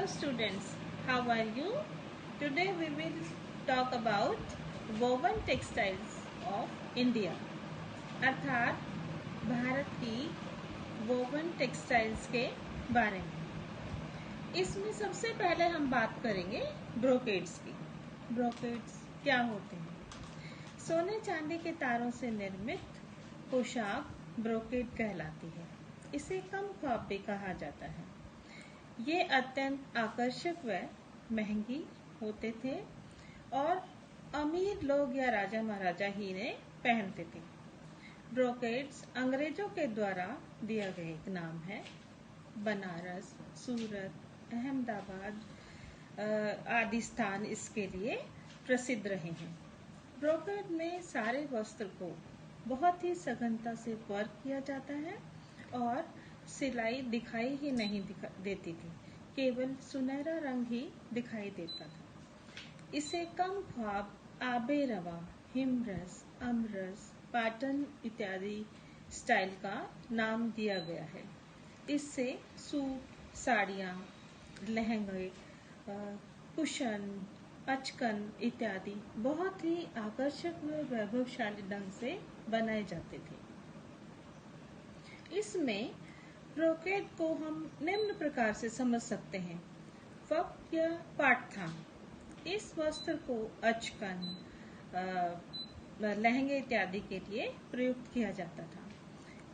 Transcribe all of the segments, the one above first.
students, how are you? Today we will talk about woven textiles of India अर्थात भारत की woven textiles के बारे में। इसमें सबसे पहले हम बात करेंगे ब्रोकेड्स की। ब्रोकेड्स क्या होते हैं? सोने चांदी के तारों से निर्मित पोशाक ब्रोकेड कहलाती है। इसे कम ख्वाब भी कहा जाता है। ये अत्यंत आकर्षक व महंगी होते थे और अमीर लोग या राजा महाराजा ही ने पहनते थे। ब्रोकेड्स अंग्रेजों के द्वारा दिया गया एक नाम है। बनारस, सूरत, अहमदाबाद आदि स्थान इसके लिए प्रसिद्ध रहे हैं। ब्रोकेड में सारे वस्त्र को बहुत ही सघनता से वर्क किया जाता है और सिलाई दिखाई ही नहीं देती थी, केवल सुनहरा रंग ही दिखाई देता था। इसे कम ख्वाब, आबे रवा, हिमरस, अमरस, पैटर्न इत्यादि स्टाइल का नाम दिया गया है। इससे सूट, साड़ियाँ, लहंगे, कुशन, अचकन इत्यादि बहुत ही आकर्षक व वैभवशाली ढंग से बनाए जाते थे। इसमें ब्रोकेड को हम निम्न प्रकार से समझ सकते हैं। वक्त या पाट था। इस वस्त्र को अचकन, लहंगे इत्यादि के लिए प्रयुक्त किया जाता था।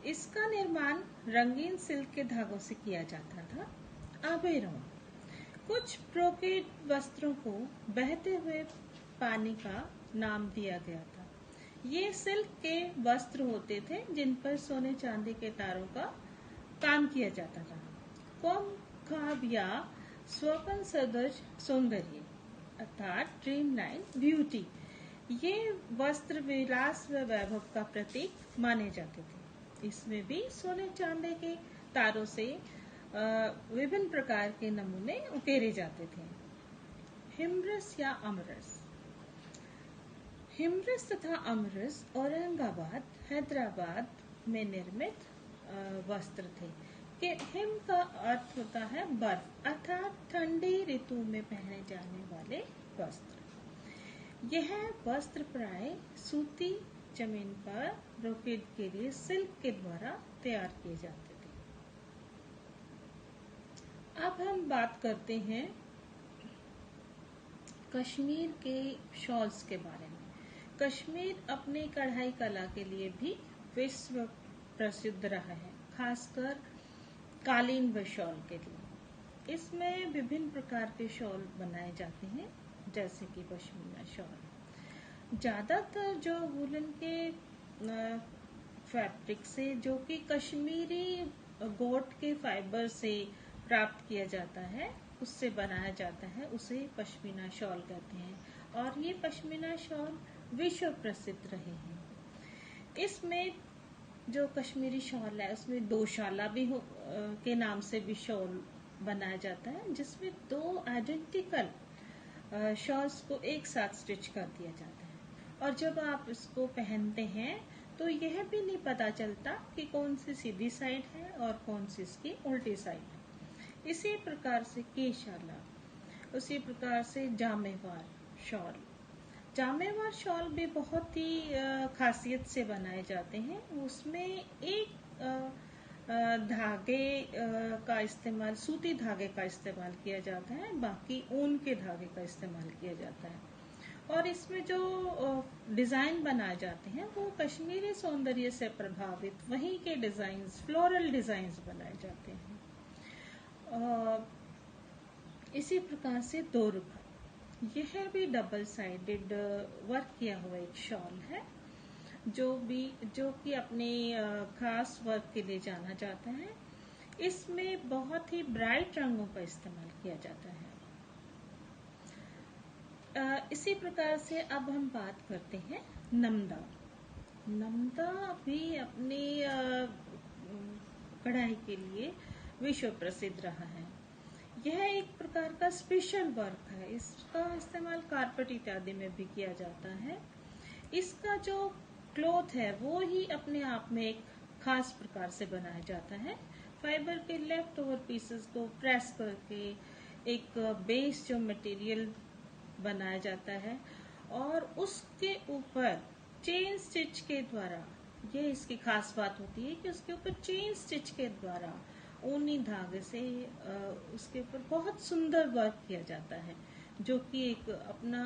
इसका निर्माण रंगीन सिल्क के धागों से किया जाता था। आबेरों, कुछ ब्रोकेड वस्त्रों को बहते हुए पानी का नाम दिया गया था। ये सिल्क के वस्त्र होते थे जिन पर सोने चांदी के तारों का काम किया जाता था। कम ख्वाब या स्वप्न सदृश सौंदर्य अर्थात ड्रीम लाइक ब्यूटी, ये वस्त्र विलास व वैभव का प्रतीक माने जाते थे। इसमें भी सोने चांदी के तारों से विभिन्न प्रकार के नमूने उकेरे जाते थे। हिमरस या अमरस। हिमरस तथा अमरस औरंगाबाद, हैदराबाद में निर्मित वस्त्र थे। कि हिम का अर्थ होता है बर्फ अर्थात ठंडी ऋतु में पहने जाने वाले वस्त्र। यह वस्त्र प्राय सूती जमीन पर ब्रोकेड के लिए सिल्क के द्वारा तैयार किए जाते थे। अब हम बात करते हैं कश्मीर के शॉल्स के बारे में। कश्मीर अपनी कढ़ाई कला के लिए भी विश्व प्रसिद्ध रहा है, खासकर कालीन व शॉल के लिए। इसमें विभिन्न प्रकार के शॉल बनाए जाते हैं, जैसे कि पश्मीना शॉल। ज्यादातर जो वुलन के फैब्रिक से, जो कि कश्मीरी गोट के फाइबर से प्राप्त किया जाता है, उससे बनाया जाता है, उसे पश्मीना शॉल कहते हैं। और ये पश्मीना शॉल विश्व प्रसिद्ध रहे हैं। इसमें जो कश्मीरी शॉल है उसमें दोशाला भी के नाम से भी शॉल बनाया जाता है, जिसमें दो आइडेंटिकल शॉल्स को एक साथ स्टिच कर दिया जाता है। और जब आप इसको पहनते हैं तो यह भी नहीं पता चलता कि कौन सी सीधी साइड है और कौन सी इसकी उल्टी साइड है। इसी प्रकार से केशाला, उसी प्रकार से जामेवार शॉल। जामेवार शॉल भी बहुत ही खासियत से बनाए जाते हैं। उसमें एक धागे का इस्तेमाल, सूती धागे का इस्तेमाल किया जाता है, बाकी ऊन के धागे का इस्तेमाल किया जाता है। और इसमें जो डिजाइन बनाए जाते हैं वो कश्मीरी सौंदर्य से प्रभावित वहीं के डिजाइन्स, फ्लोरल डिजाइन्स बनाए जाते हैं। इसी प्रकार से दोरखा, यह भी डबल साइडेड वर्क किया हुआ एक शॉल है, जो कि अपने खास वर्क के लिए जाना जाता है। इसमें बहुत ही ब्राइट रंगों का इस्तेमाल किया जाता है। इसी प्रकार से अब हम बात करते हैं नमदा। नमदा भी अपनी कढ़ाई के लिए विश्व प्रसिद्ध रहा है। यह एक प्रकार का स्पेशल वर्क है। इसका इस्तेमाल कारपेट इत्यादि में भी किया जाता है। इसका जो क्लॉथ है वो ही अपने आप में एक खास प्रकार से बनाया जाता है। फाइबर के लेफ्ट ओवर पीसेस को प्रेस करके एक बेस जो मटेरियल बनाया जाता है और उसके ऊपर चेन स्टिच के द्वारा, ये इसकी खास बात होती है कि उसके ऊपर चेन स्टिच के द्वारा ऊनी धागे से उसके ऊपर बहुत सुंदर वर्क किया जाता है, जो कि एक अपना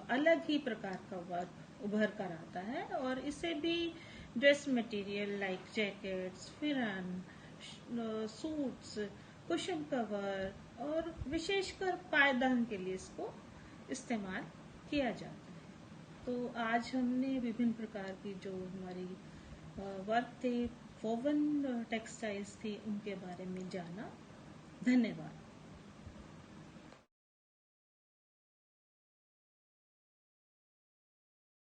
अलग ही प्रकार का वर्क उभर कर आता है। और इसे भी ड्रेस मटेरियल लाइक जैकेट्स, फिरन, सूट्स, कुशन कवर और विशेषकर पायदान के लिए इसको इस्तेमाल किया जाता है। तो आज हमने विभिन्न प्रकार की जो हमारी वर्क थे, वोवन टेक्सटाइल्स थी, उनके बारे में जाना। धन्यवाद।